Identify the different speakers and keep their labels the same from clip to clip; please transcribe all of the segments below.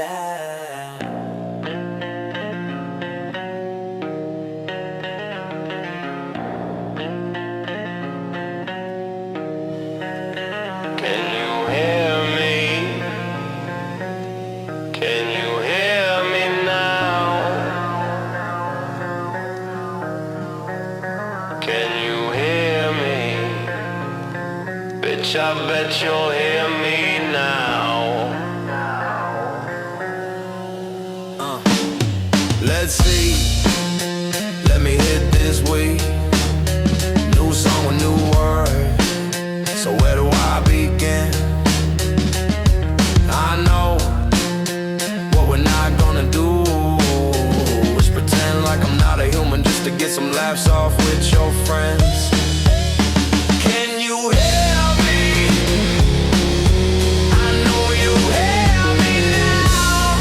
Speaker 1: fly. Can you hear me? Can you hear me now? Can you hear me? Bitch, I bet you'll hear me now. Let's see, let me hit this week. New song with new words, so where do I begin? I know what we're not gonna do is pretend like I'm not a human just to get some laughs off with your friends. Can you hear me? I know you hear me now.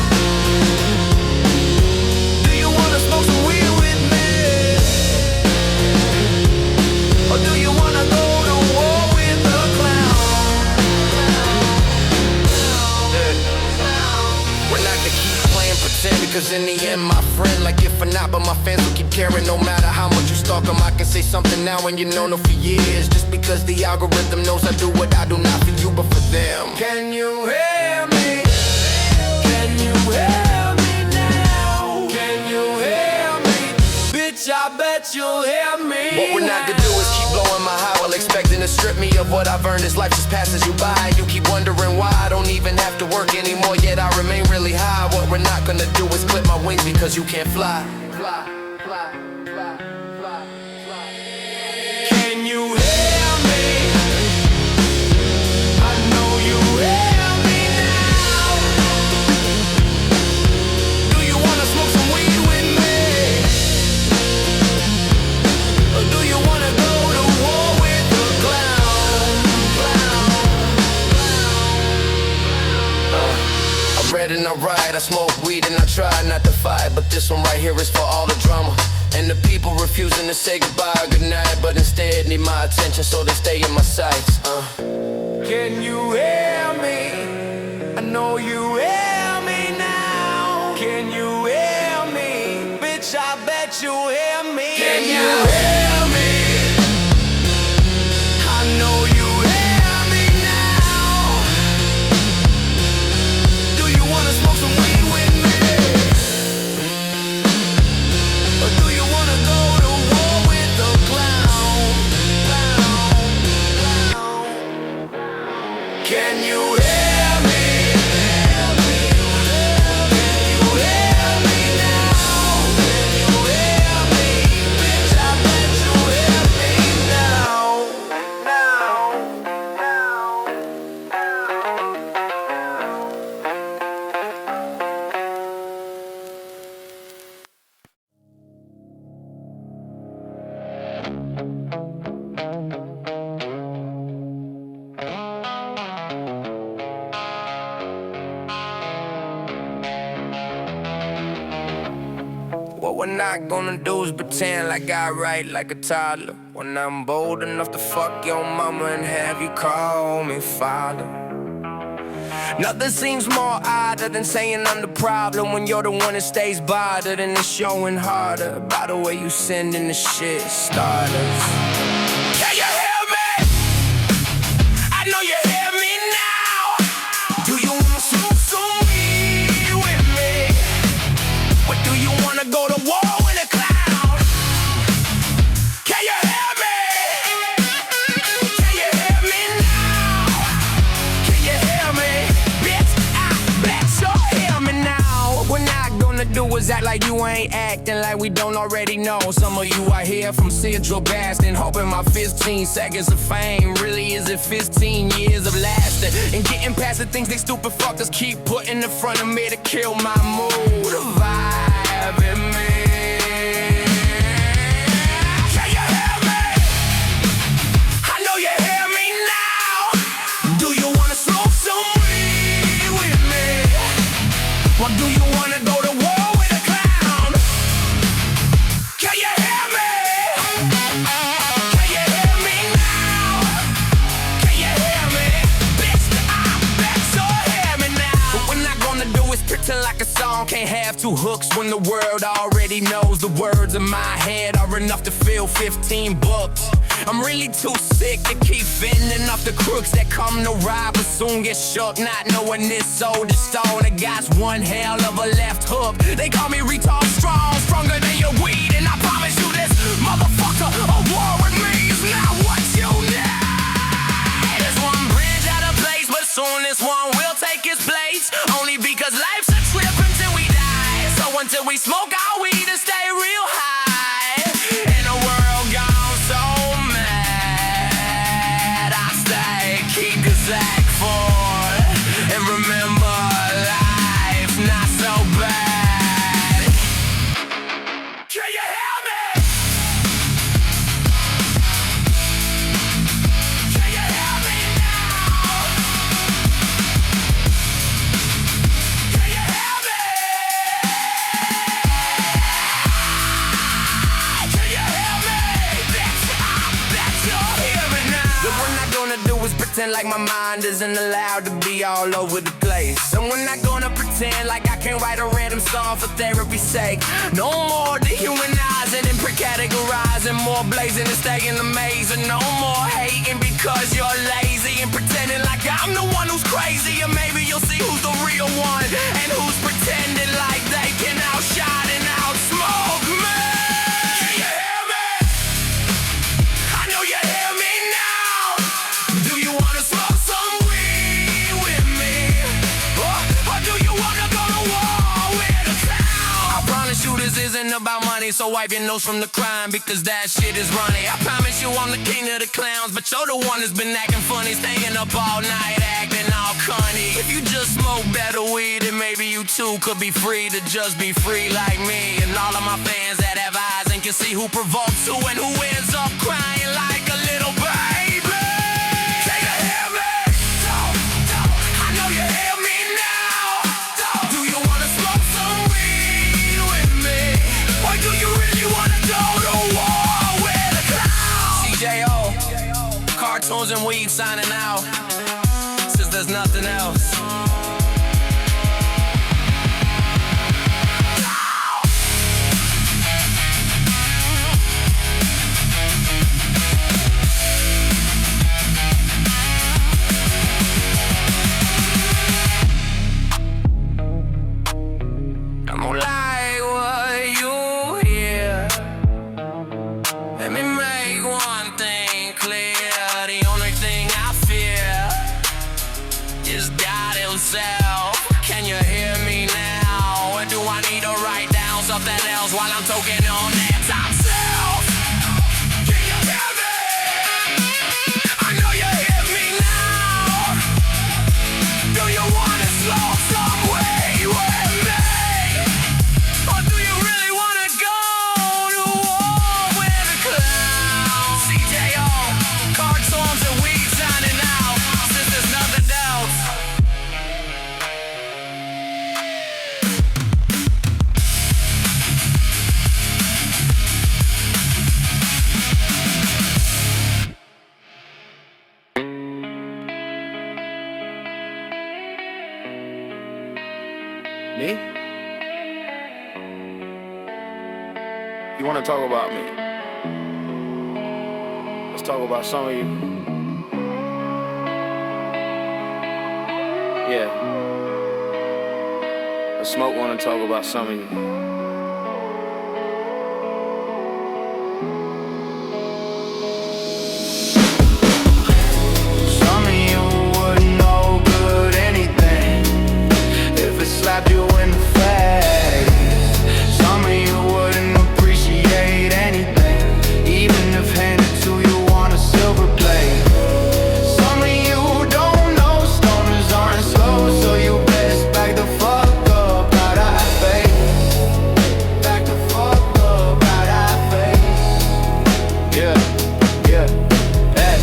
Speaker 1: Do you wanna smoke some weed with me? Or do you wanna go to war with the clown? We're not gonna keep playing pretend, because in the end, my friend, like if or not, but my fans will keep caring. No matter how much you stalk them, I can say something now and you know no for years. Just because the algorithm knows I do what I do, not for you but for them. Can you hear me? Can you hear me now? Can you hear me? Bitch, I bet you'll hear me. What we're not gonna do is keep blowing my high while expecting to strip me of what I've earned as life just passes you by. You keep wondering why I don't even have to work anymore, yet I remain really high. What we're not gonna do is clip my wings because you can't fly. Fly, fly, fly, fly, fly. Can you hear me? I know you hear me now. Do you wanna smoke some weed with me? Or do you wanna go to war with the clown? I read and I write, I smoke weed and I try not to fight, but this one right here is for all the drama and the people refusing to say goodbye or goodnight, but instead need my attention so they stay in my sights. Can you hear me? I know you hear me now. Can you hear me? Bitch, I bet you hear me. Can you hear me? I know you hear me now. Do you wanna smoke some weed with me? Or do you wanna go to war with the clown? Can you hear me? Can you hear me now? Can you hear me? Bitch, I bet you hear me now. What we're not gonna do is pretend like I write like a toddler, when I'm bold enough to fuck your mama and have you call me father. Nothing seems more odder than saying I'm the problem when you're the one that stays bothered, and it's showing harder by the way you sending the shit starters. Can you hear me? I know you hear me now. Do you wanna smoke some weed with me? Or do you wanna go to war with a clown? Can you hear me? Can you hear me now? Can you hear me? Bitch, I bet you'll hear me now. What we're not gonna do is act like you ain't acting like we don't already know. Some of you are here from Central Boston, hoping my 15 seconds of fame really is it 15 years of lasting and getting past the things they stupid fuckers keep putting in front of me to kill my mood. The vibe in me. Can you hear me? I know you hear me now. Do you wanna smoke some weed with me? Or do you wanna go to war with a clown? Can you hear me? Can you hear me now? Can you hear me? Bitch, I bet you'll hear me now. What we're not gonna do is pretend pretend like a song can't have two hooks when the world already knows the words in my head are enough to fill 15 books. I'm really too sick to keep fending off the crooks that come to rob but soon get shook, not knowing this old stone. I got one hell of a left hook. They call me retard strong, stronger than your weed, and I promise you this, motherfucker, a war with me is not what you need. There's one bridge out of place, but soon this one will take its place. Only because life's a trip until we die. So until we smoke our weed and stay real high, in a world gone so mad, I stay, keep your sack full, and remember life's not so bad. Can you hear me? Can you hear me now? Can you hear me? Can you hear me? Bet you'll hear me now. What we're not gonna do is pretend like my mind isn't allowed to be all over the place. And we're not gonna pretend like I can write a random song for therapy's sake. No more dehumanizing and pre-categorizing, more blazing and staying amazing. No more hating because you're lazy and pretending like I'm the one who's crazy. And maybe you'll see who's the real one and who's pretending like they can outshine and outsmoke me. Can you hear me? I know you hear me now. Do you wanna smoke some weed with me? Or do you wanna go to war with a clown? I promise you this isn't about money, so wipe your nose from the crime, because that shit is running. I promise you I'm the king of the clowns, but you're the one that's been acting funny, staying up all night acting all cunny. If you just smoke better weed, then maybe you too could be free to just be free like me. And all of my fans that have eyes and can see who provokes who and who ends up crying like a little baby. Can you hear me? I know you hear me now. Do you wanna smoke some weed with me? Or do you really wanna go to war with a clown? CJO, cartoons and weed signing out, since there's nothing else. I'm gonna like what you hear. Let me make one thing clear. The only thing I fear is God himself. Can you hear me now? Or do I need to write down something else while I'm talking on that top shelf? Can you hear me? I know you hear me now. Do you wanna slow some way with me? Or do you really wanna go to war with a clown? CJO, cartoons and weed signing out, since there's nothing else.
Speaker 2: Me? You want to talk about me? Let's talk about some of you. Yeah. Smoke want to talk about some of you.
Speaker 1: Some of you wouldn't know good anything if it slapped you in the face. Some of you wouldn't appreciate anything, even if handed to you on a silver plate. Some of you don't know stoners aren't slow, so you best back the fuck up out our face. Back the fuck up out our face. Yeah, yeah, hey.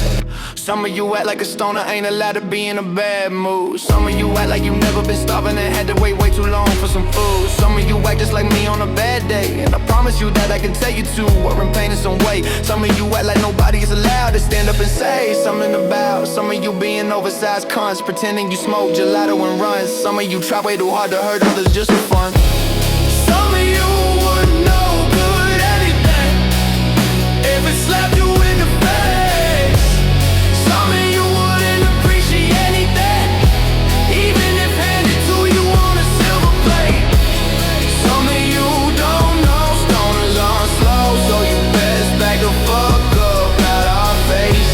Speaker 1: Some of you you act like a stoner ain't allowed to be in a bad mood. Some of you act like you never been starving and had to wait way too long for some food. Some of you act just like me on a bad day, and I promise you that I can tell you to or in pain in some way. Some of you act like nobody is allowed to stand up and say something about some of you being oversized cunts, pretending you smoke gelato and runs. Some of you try way too hard to hurt others just for fun. Some of you wouldn't know good anything if it slapped you in the face. Some of you wouldn't appreciate anything, even if handed to you on a silver plate. Some of you don't know stoners aren't slow, so you best back the fuck up out our face.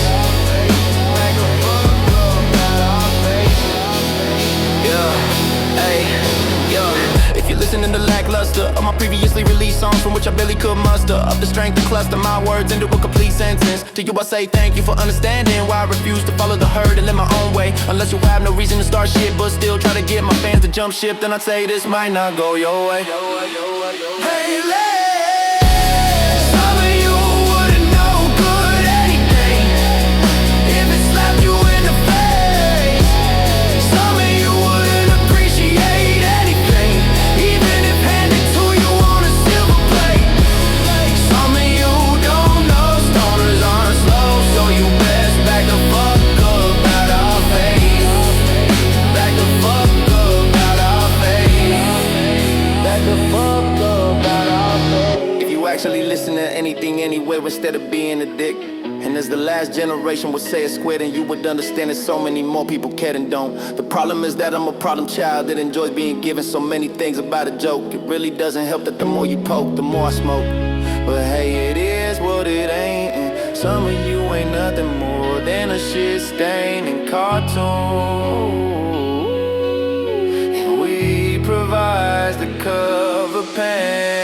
Speaker 1: Back the fuck up out our face. Yeah, hey, yeah. If you're listening to Lackluster of my previously released songs from which I barely could muster up the strength to cluster my words into a complete sentence. To you I say thank you for understanding why I refuse to follow the herd and live my own way. Unless you have no reason to start shit, but still try to get my fans to jump ship, then I'd say this might not go your way. Hey, some of you wouldn't know good anything if it slapped you in the face. Some of you wouldn't appreciate anything, even if handed to you on a silver plate. Some of you don't know stoners aren't slow, so you best back the fuck up out our face. Back the fuck up out our face. Back the fuck up out our face. If you actually listen to anything anywhere instead of being a dick, and as the last generation would say it square, then you would understand that so many more people care than don't. The problem is that I'm a problem child that enjoys being given so many things about a joke. It really doesn't help that the more you poke, the more I smoke. But hey, it is what it ain't, and some of you ain't nothing more than a shit stain in cartoon. And we provide the cover pain.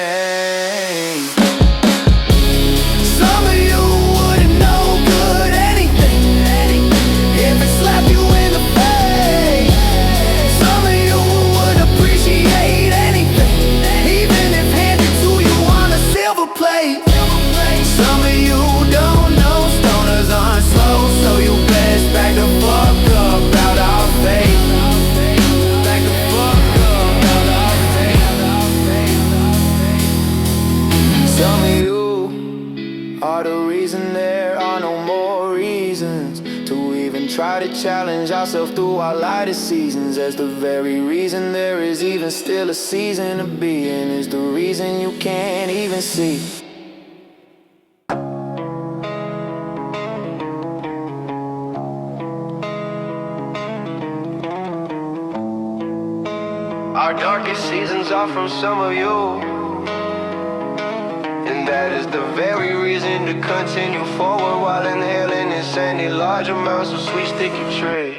Speaker 1: Some of you wouldn't know good anything if it slapped you in the face. Some of you would appreciate anything, even if handed to you on a silver plate. Some of you don't know stoners aren't slow, so you best back the fuck up out our face. Back the fuck up out our face. Some of you are the reason there are no more reasons to even try to challenge ourselves through our lightest seasons. As the very reason there is even still a season to be in is the reason you can't even see. Our darkest seasons are from some of you, and that is the very reason to continue forward while inhaling insanely large amounts of sweet sticky tree.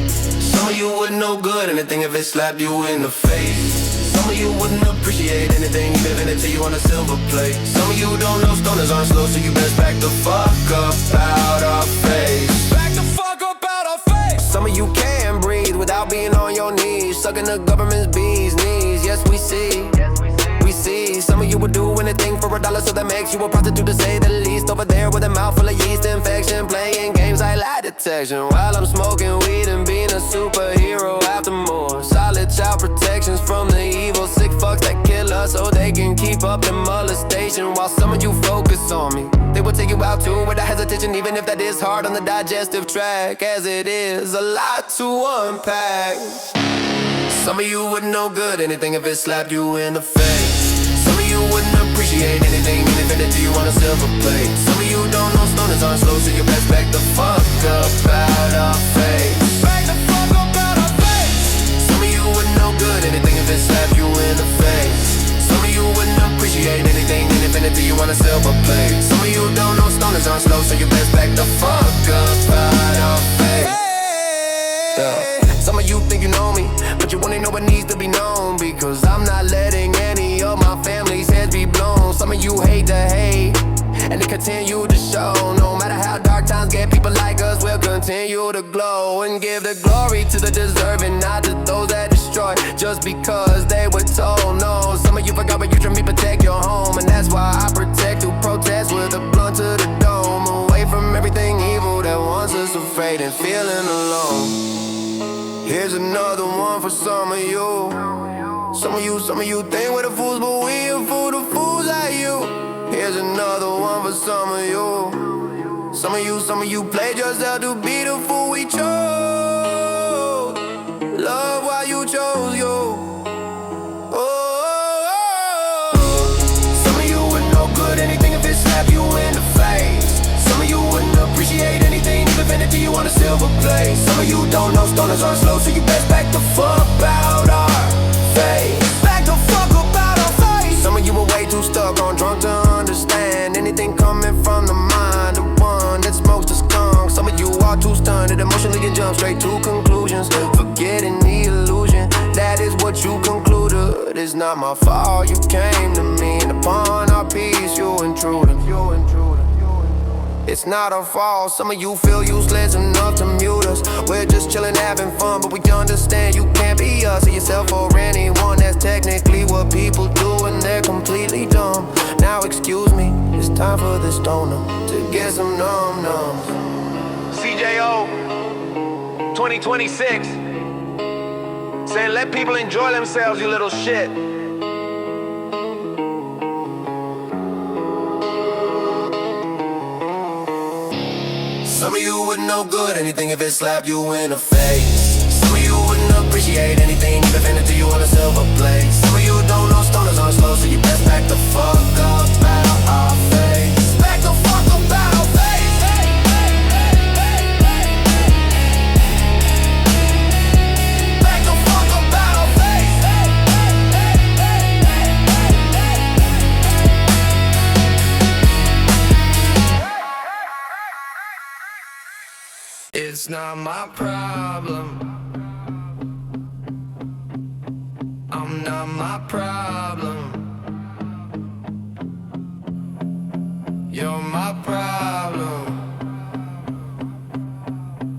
Speaker 1: Some of you wouldn't know good anything if it slapped you in the face. Some of you wouldn't appreciate anything even if it to you on a silver plate. Some of you don't know stoners aren't slow, so you best back the fuck up out our face. Back the fuck up out our face. Some of you can't breathe without being on your knees, sucking the government's bee's knees. Yes, we see. Some of you would do anything for $1, so that makes you a prostitute to say the least. Over there with a mouth full of yeast infection, playing games like lie detection while I'm smoking weed and being a superhero after more solid child protections from the evil sick fucks that kill us so they can keep up the molestation. While some of you focus on me, they will take you out too without hesitation, even if that is hard on the digestive tract, as it is a lot to unpack. Some of you wouldn't know good anything if it slapped you in the face. Some of you wouldn't appreciate anything even if it to you on a silver plate. Some of you don't know stoners aren't slow, so you best back the fuck up out our face. Back the fuck up out our face. Some of you wouldn't know good anything if it slapped you in the face. Some of you wouldn't appreciate anything even if it to you on a silver plate. Some of you don't know stoners aren't slow, so you best back the fuck up out our face. Yeah. Some of you think you know me, but you wanna know what needs to be known, because I'm not letting any of my family's heads be blown. Some of you hate to hate, and they continue to show. No matter how dark times get, people like us will continue to glow and give the glory to the deserving, not to those that destroy just because they were told. No, some of you forgot, but you try me protect your home, and that's why I protect who protest with a blunt to the dome, away from everything evil feeling alone. Here's another one for some of you. Some of you think we're the fools, but we ain't fool the fools like you. Here's another one for some of you. Some of you played yourself to be the fool we chose. Love why you chose you. Some of you would no good anything if it slapped you in the face. Some of you wouldn't appreciate anything, even if it to you on a silver plate. Some of you don't know stoners are slow, so you best back the fuck out our face. Back the fuck up out our face. Some of you are way too stuck on drunk to understand anything coming from the mind, the one that smokes the skunk. Some of you are too stunned that emotionally you jump straight to conclusions, forgetting the illusion that is what you concluded. It's not my fault you came to me, and upon our peace you intruded. It's not our fault, some of you feel useless enough to mute us. We're just chillin', having fun, but we understand you can't be us or yourself or anyone. That's technically what people do when they're completely dumb. Now excuse me, it's time for the stoner to get some num-nums.
Speaker 3: CJO 2026 saying let people enjoy themselves, you little shit.
Speaker 1: Some of you wouldn't know good anything if it slapped you in the face. Some of you wouldn't appreciate anything, even if it to you on a silver plate. Some of you don't know stoners are slow, so you best back the fuck up out our face. Back the fuck up out our face. Back the fuck up out our face. It's not my problem. I'm not my problem. You're my problem.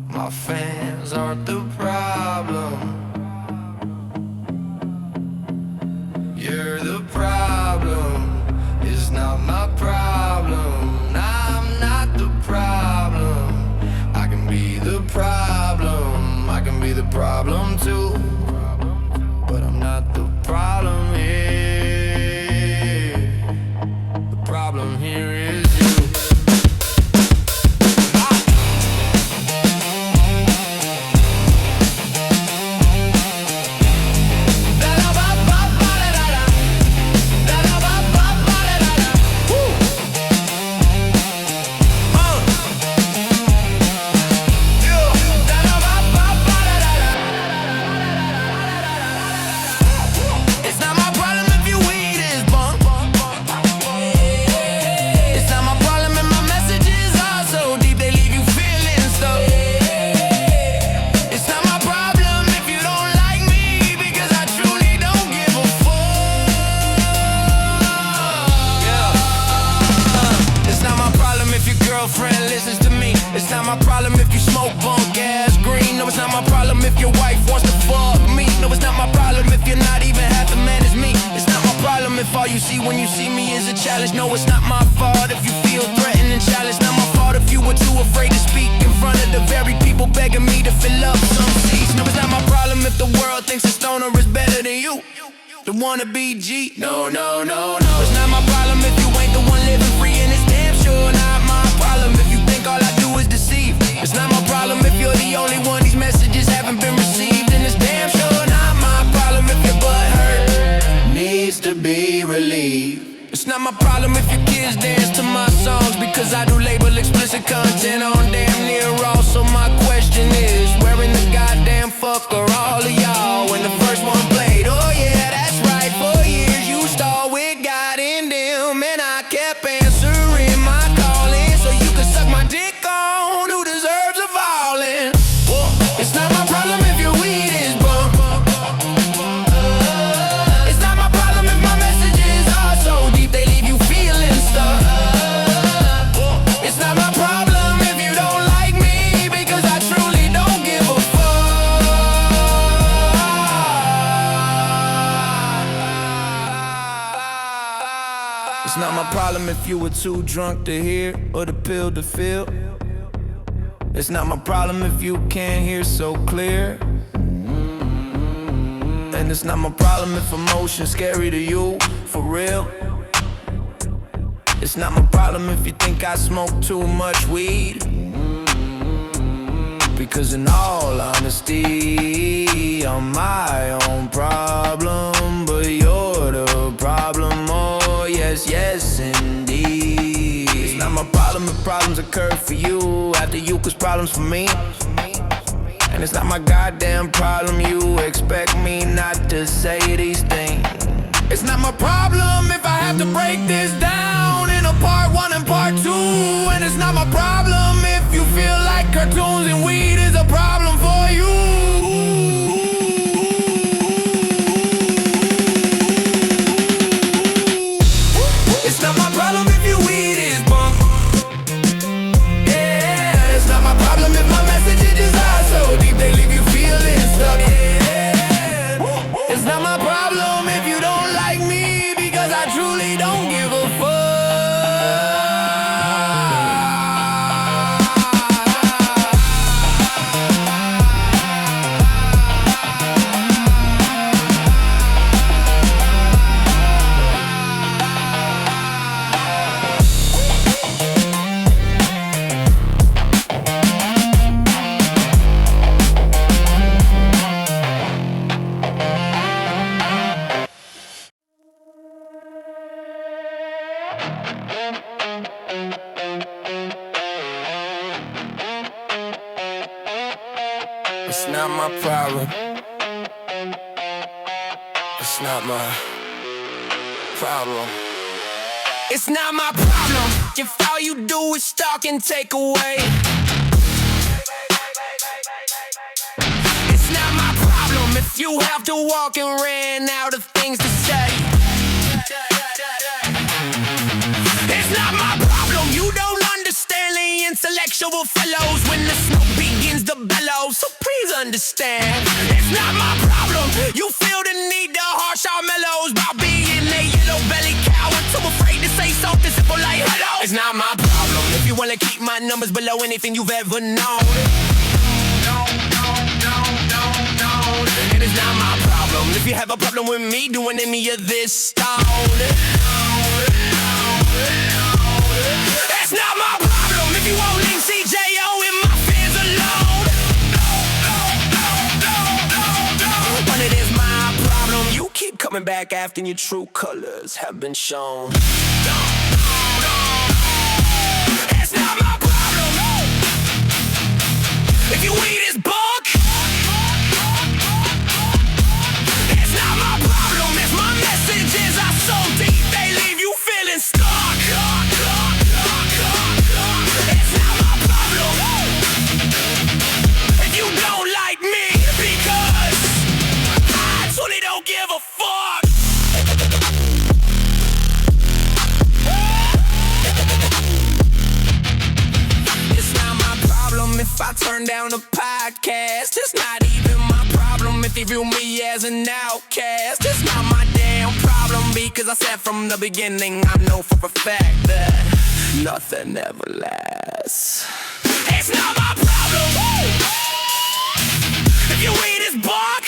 Speaker 1: My fans aren't the problem. You're the problem. It's not my problem. I'm not the problem. I can be the problem. I can be the problem too. But I'm not the problem here. The problem here is you. It's not my problem if you smoke bunk ass green. No, it's not my problem if your wife wants to fuck me. No, it's not my problem if you're not even half the man as me. It's not my problem if all you see when you see me is a challenge. No, it's not my fault if you feel threatened and challenged. Not my fault if you were too afraid to speak in front of the very people begging me to fill up some seats. No, it's not my problem if the world thinks a stoner is better than you, the wannabe G. No, no, no, no. It's not my problem if you ain't the one living free, and it's damn sure not my problem if you think all I do is deceive. It's not my problem if you're the only one these messages haven't been received, and it's damn sure not my problem if your butt hurt needs to be relieved. It's not my problem if your kids dance to my songs, because I do label explicit content on damn near all. So my question is, where in the goddamn fuck are all of y'all when the first one played? Oh yeah, that's right, for years you stalled with God in them, and I kept answering my calling so you could suck my dick on who deserves a falling. It's not my problem if your weed is bump. It's not my problem if my messages are so deep they leave you feeling stuck. It's not my problem if you don't like me, because I truly don't give a fuck. It's not my problem if you were too drunk to hear or the pill to feel. It's not my problem if you can't hear so clear. And it's not my problem if emotion's scary to you, for real. It's not my problem if you think I smoke too much weed. Because in all honesty, I'm my own problem, but you're the problem, oh yes, yes indeed. It's not my problem if problems occur for you after you cause problems for me. And it's not my goddamn problem you expect me not to say these things. It's not my problem if I have to break this down in a part one and part two. And it's not my problem if you feel like cartoons and weed is a problem for you. It's not my problem if your weed is bunk. Yeah, it's not my problem if my messages are so deep they leave you feeling stuck. Yeah, it's not my problem if you don't like me because I truly don't give a fuck. It's not my problem. It's not my problem. It's not my problem if all you do is stalk and take away. It's not my problem if you have to walk and ran out of things to say. It's not my problem, you don't understand the intellectual fellows when the smoke begins to bellow, so please understand. It's not my problem, you feel the need to harsh our mellows about being a yellow-bellied coward, too afraid to say something simple like hello. It's not my problem if you wanna keep my numbers below anything you've ever known. And it's not my problem if you have a problem with me doing any of this stone. It's not my problem if you won't leave CJO and my fans alone. But it is my problem you keep coming back after your true colors have been shown. It's not my problem if you weed is bunk. It's not my problem if my messages are so deep they leave you feeling stuck. It's not my problem if you don't like me because I truly don't give a fuck. It's not my problem if I turn down a podcast. It's not even my problem if they view me as an outcast. It's not my damn problem because I said from the beginning I know for a fact that nothing ever lasts. It's not my problem if your weed is bark.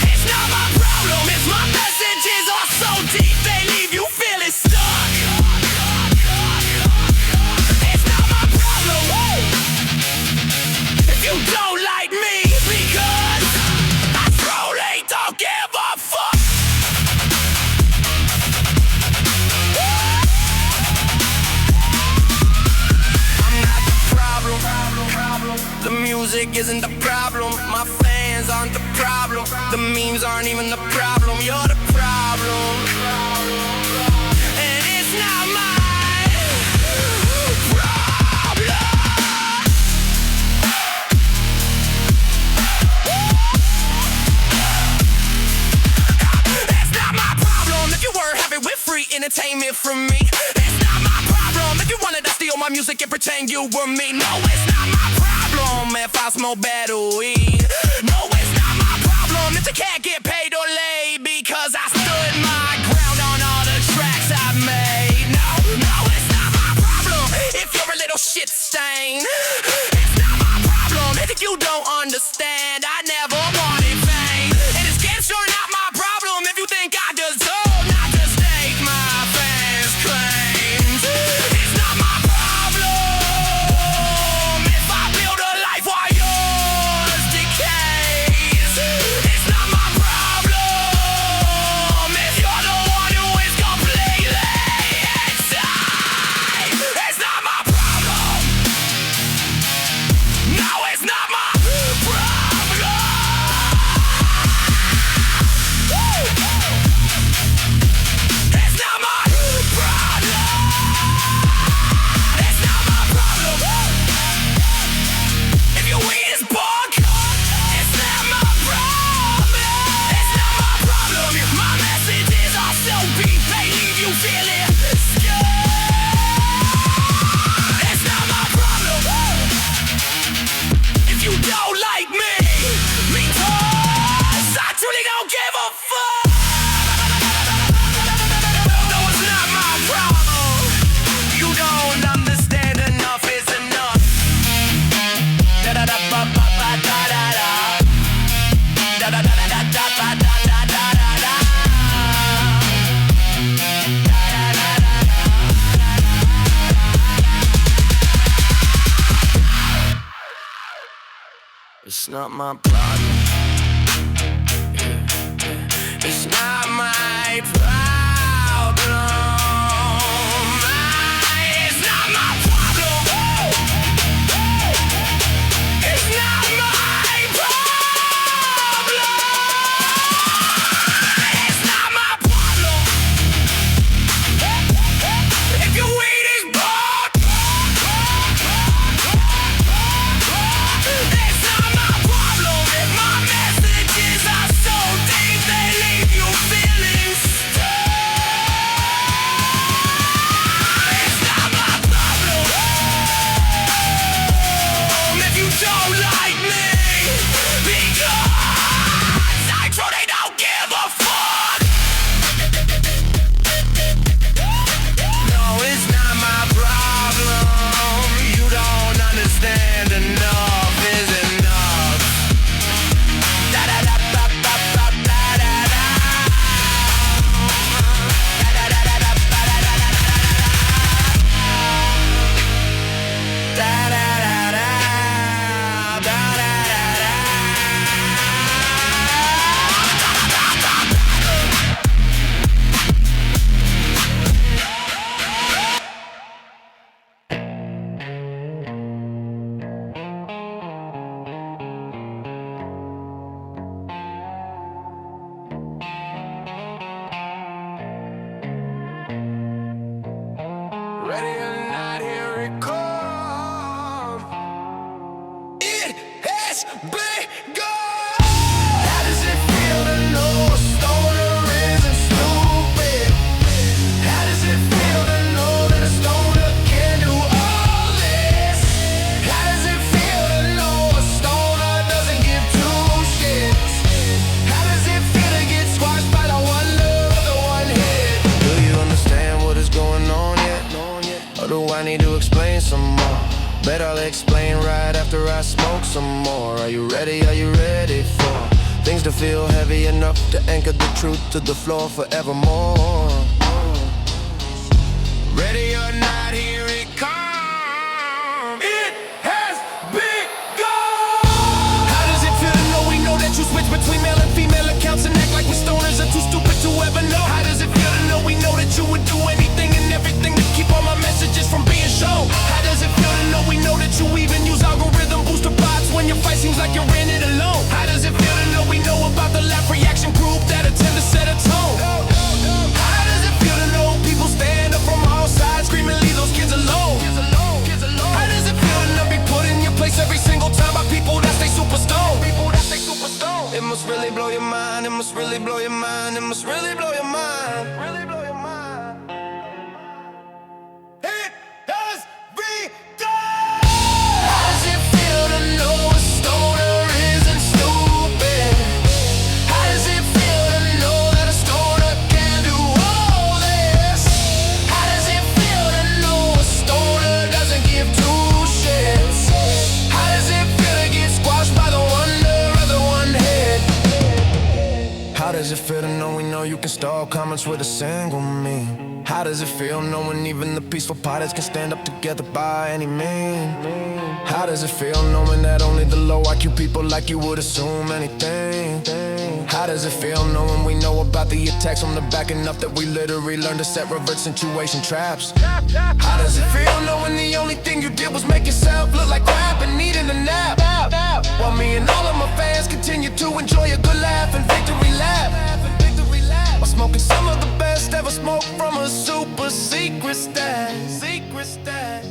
Speaker 1: It's not my problem if my messages are so deep they leave you feeling stuck. It's not my problem if you don't like me because I truly don't give a fuck. The music isn't the problem, my fans aren't the problem, the memes aren't even the problem, you're the problem. And it's not my problem. It's not my problem if you were happy with free entertainment from me. It's not my problem if you wanted to steal my music and pretend you were me. No, it's not my problem if I smoke bad weed. No, it's not my problem if you can't get paid or laid because I stood my ground on all the tracks I made. No, it's not my problem if you're a little pain. It's not my problem if you don't understand. I never wanted fame, and it's damn sure not my problem if you think I deserve not to stake my fans' claims. It's not my problem if I build a life while yours decays. It's not my problem if you're the one who is completely insane. It's not my problem. No, it's not my problem. It's not my problem. It's not my problem. If you read this book, it's not my problem. It's not my problem. My messages are so deep, they leave you feeling scared. It's not my problem. If you don't like me, because I truly don't give a fuck. No, it's not my problem. You don't understand, enough is enough. Da da da ba ba ba da da da. Da da da da da da ba da da da da da. Da da da da da. It's not my problem. It's not my problem. It's not my problem. It's not my problem. It's not my problem. If you read this book, it's not my problem. If my messages are so deep, they leave you feeling stuck. It's not my problem. If you don't like me, because I truly don't give a fuck. No, it's not my problem. You don't understand, enough is enough. Da da da ba ba ba da da da. Da da da da da ba da da da da da. Da da da da. Da da da da. Ready or not, here it comes. It has begun. How does it feel to know a stoner isn't stupid? How does it feel to know that a stoner can do all this? How does it feel to know a stoner doesn't give two shits? How does it feel to get squashed by the wonder of the one hit? Do you understand what is going on yet? Or do I need to explain some more? Bet I'll explain right after I smoke some more. Are you ready? Are you ready for things to feel heavy enough to anchor the truth to the floor forevermore? Ready or not, here it comes. It has begun. How does it feel to know we know that you switch between male and female accounts and act like we stoners are too stupid to ever know? How does it feel to know we know that you would do anything and everything to keep all my messages from being shown? How does it feel to know we know that you even use algorithm booster bots when your fight seems like you're in it alone? How does it feel to know we know about the laugh reaction group that attempt to set a tone? How does it feel to know people stand up from all sides screaming, leave those kids alone? How does it feel to not be put in your place every single time by people that stay super stoned? It must really blow your mind, it must really blow your mind, it must really blow your mind. Really blow your mind. It has begun. How does it feel to know a stoner isn't stupid? How does it feel to know that a stoner can do all this? How does it feel to know a stoner doesn't give two shits? does it feel to know we know you can stall comments with a single meme? How does it feel knowing even the peaceful pilots can stand up together by any means? How does it feel knowing that only the low IQ people like you would assume anything? How does it feel knowing we know about the attacks on the back enough that we literally learned to set revert situation traps? How does it feel knowing the only thing you did was make yourself look like crap and needing a nap? While me and all of my fans continue to enjoy a good laugh and victory lap. While smoking some of the best ever smoked from a super secret stash. Secret stash.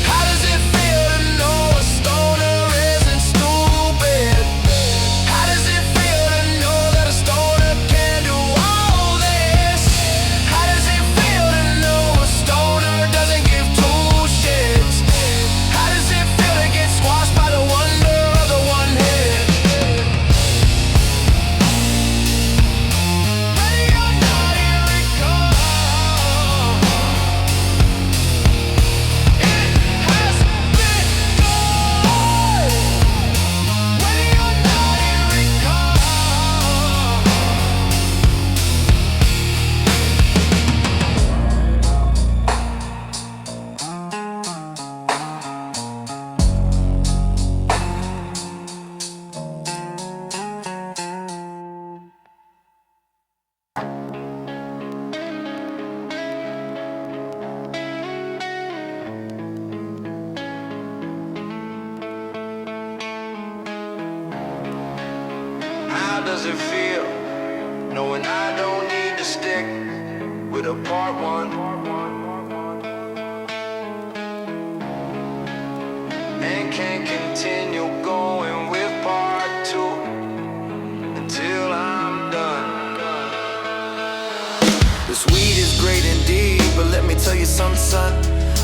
Speaker 1: How does it feel to know a stoner isn't stupid? How does it feel to know that a stoner can do all this? How does it feel to know a stoner doesn't give two shits? How does it feel to get squashed by the wonder of the one hit? Ready or not, here it comes. It has been gone. Ready or not, here it comes. How does it feel knowing I don't need to stick with a part one and can't continue going with part two until I'm done? This weed is great indeed, but let me tell you something, son.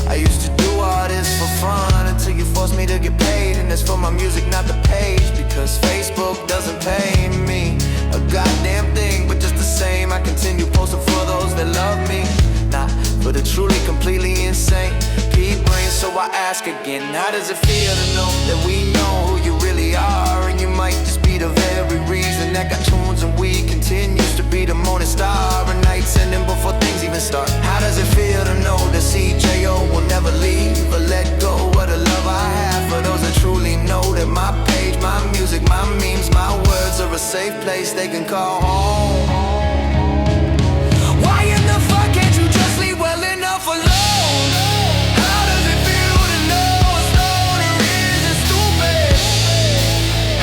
Speaker 1: I used to do all this for fun until you forced me to get paid, and it's for my music, not the page, because Facebook doesn't pay me a goddamn thing. But just the same, I continue posting for those that love me, not for the truly completely insane P-brain. So I ask again, how does it feel to know that we know who you really are? And you might just be the very reason that got tunes and weed continues to be the morning star and nights ending before things even start. How does it feel to know that CJO will never leave or let go of the love I have for those that truly know that my page, my music, my memes, my words are a safe place they can call home? Why in the fuck can't you just leave well enough alone? How does it feel to know a stoner isn't stupid?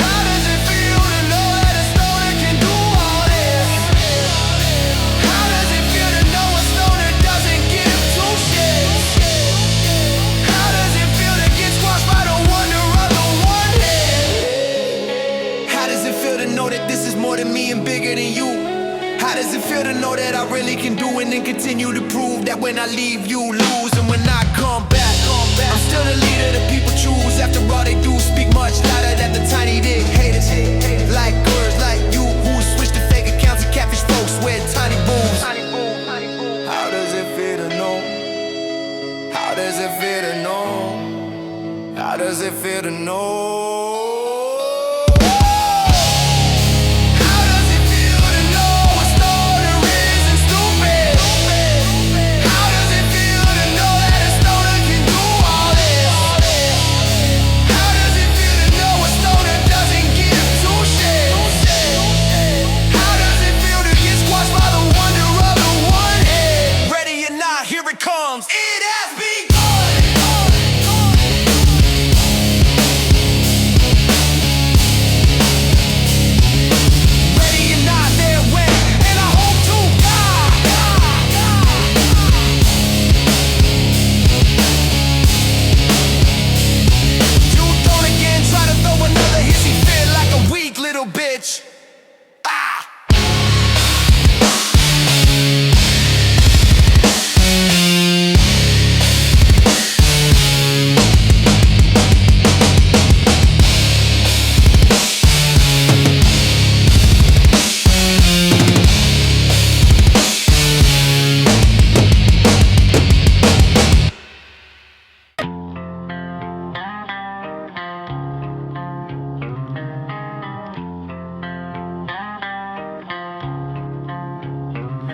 Speaker 1: How does it feel to know that a stoner can do all this? How does it feel to know a stoner doesn't give two shits? How does it feel to get squashed by the wonder of the one hit? How does it feel to know that this is more than me and bigger than you? How does it feel to know that I really can do it and continue to prove that when I leave you lose, and when I come back, I'm still the leader that people choose. After all they do, speak much louder than the tiny dick haters. Like girls like you who switch to fake accounts and catfish folks with tiny boobs. How does it feel to know? How does it feel to know? How does it feel to know? Comes. It has begun.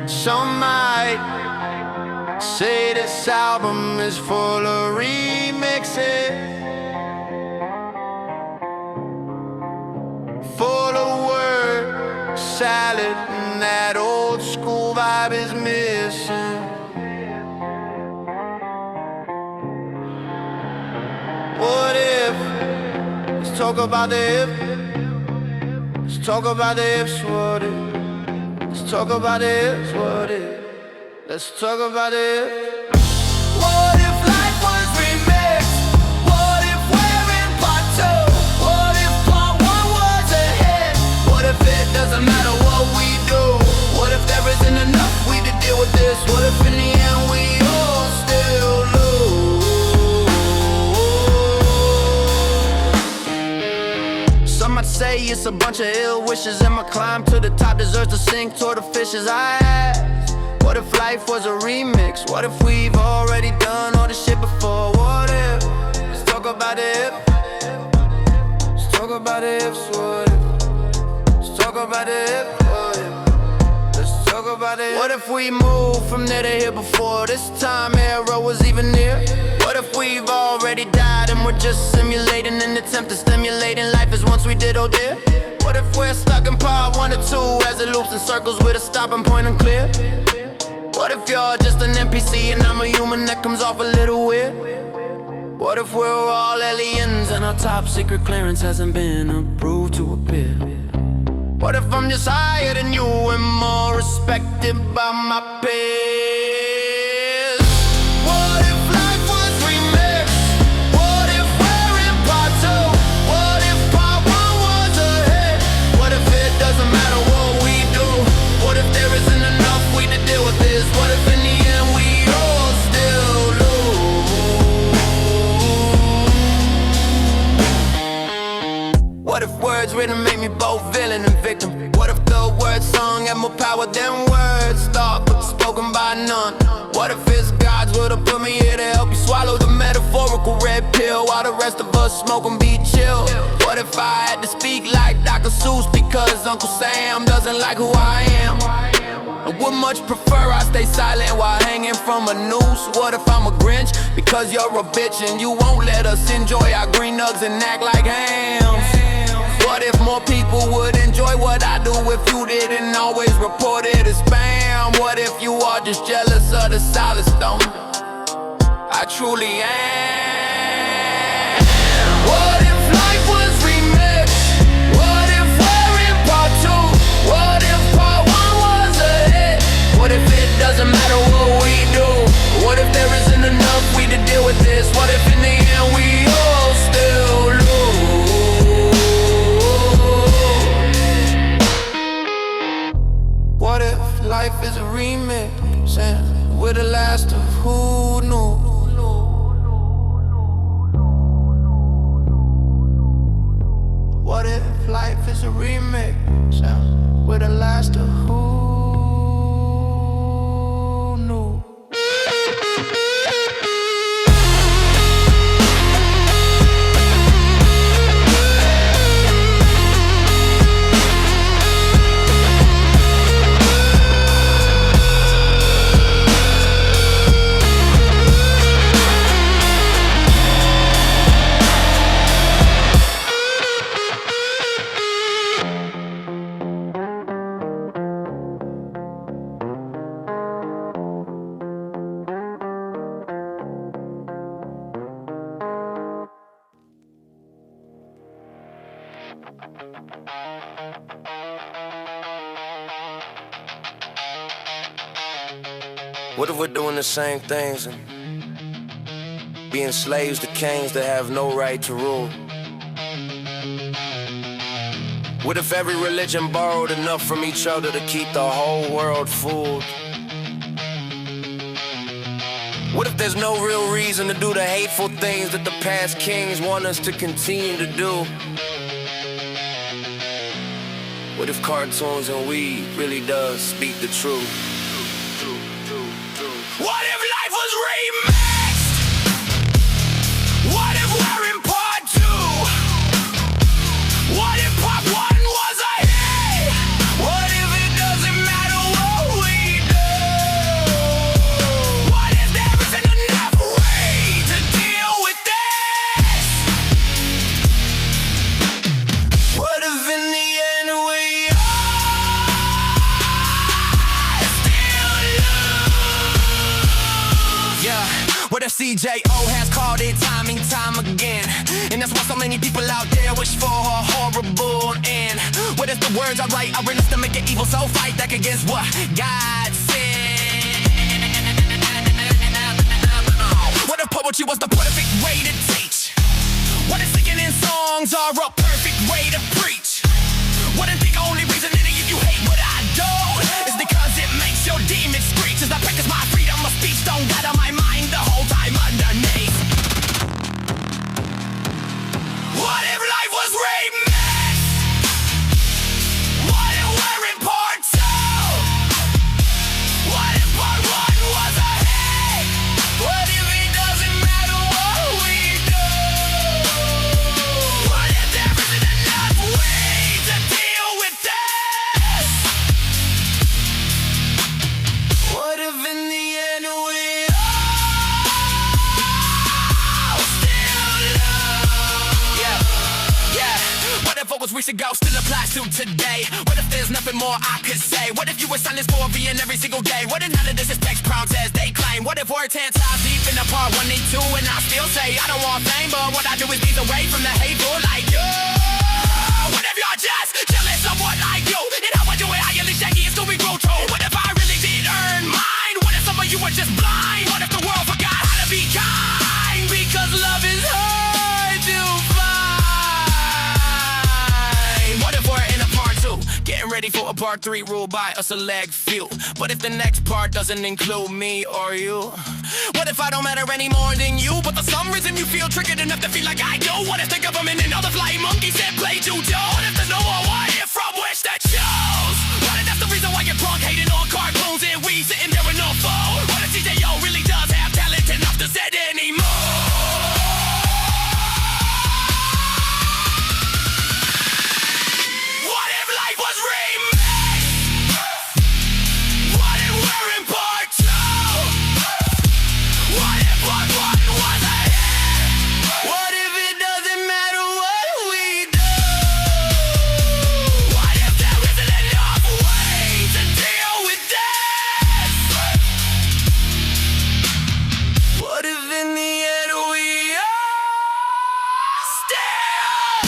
Speaker 1: Some might say this album is full of remixes, full of word salad, and that old school vibe is missing. What if? Let's talk about the if. Let's talk about the ifs. What if? Let's talk about the ifs. What if? Let's talk about the if. What if life was remixed? What if we're in part two? What if part one was a hit? What if it doesn't matter what we do? What if there isn't enough we to deal with this? What if in the end we all still lose? Some might say it's a bunch of ill wishes, and my climb to the top deserves to sink toward the fishes. I ask, what if life was a remix? What if we've already done all this shit before? What if? Let's talk about the if. Let's talk about the ifs. What if? Let's talk about the if. What if? Let's talk about it. What if we moved from there to here before this time era was even near? What if we've already died and we're just simulating an attempt to stimulating life as once we did, oh dear? What if we're stuck in part one or two as it loops in circles with a stopping point unclear? What if you're just an NPC and I'm a human that comes off a little weird? What if we're all aliens and our top secret clearance hasn't been approved to appear? What if I'm just higher than you and more respected by my peers? What if life was remixed? What if we're in part two? What if part one was a hit? What if it doesn't matter what we do? What if there isn't enough we to deal with this? What if in the end we all still lose? What if words written make me both villain and victim? What if the words sung had more power than words thought but spoken by none? What if it's God's will to put me here to help you swallow the metaphorical red pill while the rest of us smoke and be chill? What if I had to speak like Dr. Seuss because Uncle Sam doesn't like who I am? I would much prefer I stay silent while hanging from a noose. What if I'm a Grinch because you're a bitch and you won't let us enjoy our green nugs and act like hams? What if more people would enjoy what I do if you didn't always report it as spam? What if you are just jealous of the solid stone I truly am? What if life was remixed? What if we're in part two? What if part one was a hit? What if it doesn't matter what we do? What if there isn't enough we to deal with this? What if in the end we all still lose? What if life is a remix and we're the last of who knew? What if life is a remix and we're the last of who knew? What if we're doing the same things and being slaves to kings that have no right to rule? What if every religion borrowed enough from each other to keep the whole world fooled? What if there's no real reason to do the hateful things that the past kings want us to continue to do? What if cartoons and weed really does speak the truth? What if life was remixed? What if we're in part two? What if part one was a hit? What if it doesn't matter what we do? J.O. has called it time and time again. And that's why so many people out there wish for a horrible end. What if the words I write are enough to make it evil? So fight back against what God said. What if poetry was the perfect way to teach? What if singing in songs are a perfect way to preach? What if the only reason any of you hate what I do is because it makes your demons screech? As I practice my freedom of speech, don't get on my mind the whole time underneath. What if life was remixed? What if we're in part 2? What if part 1 was a hit? What if it doesn't matter what we do? What if there isn't enough ways to deal with this? What if in the end we all still love? Yeah. What if what was weeks ago still applies to today? What if there's nothing more I could say? What if you were silenced for being every single day? What if none of this is text prompts as they claim? What if we're 10 times deep in the part 1 and 2 and I still say I don't want fame, but what I do is ease away from the hateful like you? What if you're just jealous of what I do? And how I do it, I at least shaggy and Scooby grow true. What if I really did earn mine? What if some of you were just blind? What if the world forgot how to be kind? Because love is hard to find. What if we're in a part 2, getting ready for a part 3 ruled by a select few? What if the next part doesn't include me or you? What if I don't matter any more than you, but for some reason you feel triggered enough to feel like I do? What if the government and other flying monkeys said play juju? What if there's no more what if from which to choose? What if that's the reason why you're drunk hating on cartoons and we sitting there with no food? What if TJO really does have talent enough to set any mood? What if life was remixed? What if we're in part 2? What if part 1 was a hit? What if it doesn't matter what we do? What if there isn't enough ways to deal with this? What if in the end we all still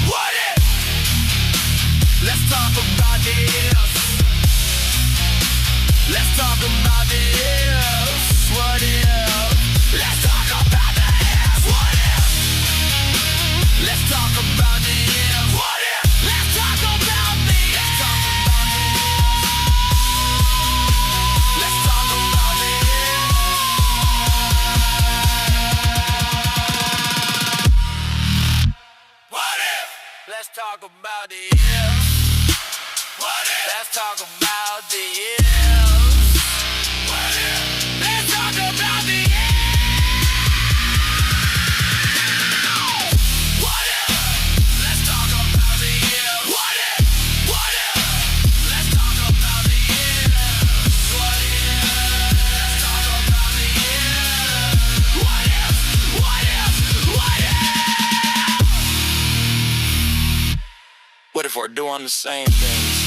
Speaker 1: what if? Let's talk about this. Let's talk about this. What if? Let's talk about the if. What if? Let's talk about the if. What if? Let's talk about the if. Let's talk about the if. What if? Let's talk about the if. What if? Let's talk about the if. What if? Let's talk about the if. What if? Let's talk about the if. What if? What if? Let's talk about the if. What if? Let's talk about the if. What if? What if? What if? What if we're doing the same things?